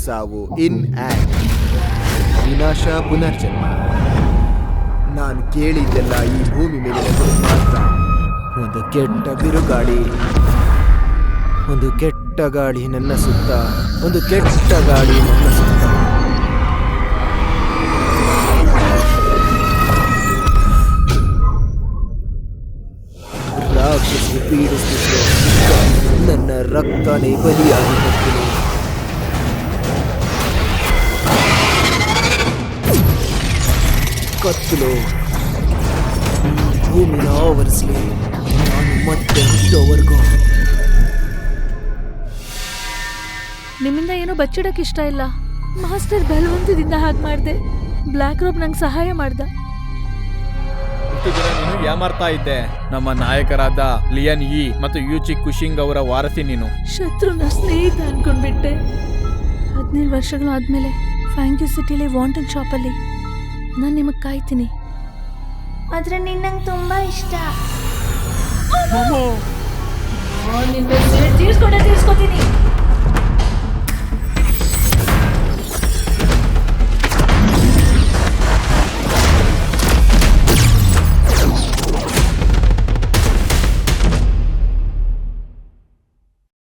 ಸಾವು in and ವಿನಾಶ ಪುನರ್ಜನ್ಮ. ನಾನು ಕೇಳಿದ್ದೆಲ್ಲ ಈ ಭೂಮಿ ಮೇಲೆ ಮಾತ್ರ. ಒಂದು ಕೆಟ್ಟ ಬಿರುಗಾಳಿ, ಒಂದು ಕೆಟ್ಟ ಗಾಳಿ ನನ್ನ ಸುತ್ತ, ಒಂದು ಕೆಟ್ಟ ಗಾಳಿ ನನ್ನ ಸುತ್ತ. ರಾಕ್ಷಸಿ ಪೀಡಿಸುತ್ತಿದ್ದ ನನ್ನ ರಕ್ತನೇ ಬಲಿಯಾಗಿ ಬರ್ತೀನಿ. ಕತ್ತಲು ಭೂಮಿನ ಆವರಿಸಲಿ, ನಾನು ಮತ್ತೆ ಹುಟ್ಟೋವರೆಗೂ. ನಿಮ್ಮಿಂದ ಏನೋ ಬಚ್ಚಿಡಕ್ಕೆ ಇಷ್ಟ ಇಲ್ಲ. ಮಾಸ್ಟರ್ ಬಲವಂತದಿಂದ ಹಾಗೆ ಮಾಡಿದೆ. ಬ್ಲ್ಯಾಕ್ ರೋಬ್ ನಂಗೆ ಸಹಾಯ ಮಾಡ್ದ. ಇಷ್ಟು ದಿನ ನೀನು ಯಾಮಾರ್ತಾ ಇದ್ದೆ. ನಮ್ಮ ನಾಯಕರಾದ ಲಿಯನ್ ಇ ಮತ್ತು ಯೂಚಿ ಕುಶಿಂಗ್ ಅವರ ವಾರಸಿ ನೀನು. ಶತ್ರುನ ಸ್ನೇಹಿತ ಅನ್ಕೊಂಡ್ಬಿಟ್ಟೆ. 17 ವರ್ಷಗಳಾದ್ಮೇಲೆ ಫ್ಯಾಂಕ್ಯೂ ಸಿಟಿಲಿ ವಾಂಟನ್ ಶಾಪಲ್ಲಿ ನಾನು ನಿಮಗೆ ಕಾಯ್ತೀನಿ. ಆದ್ರೆ ನೀನ್ ನಂಗೆ ತುಂಬಾ ಇಷ್ಟ. ನಿನ್ನ ತೀರ್ಸ್ಕೊತೀನಿ.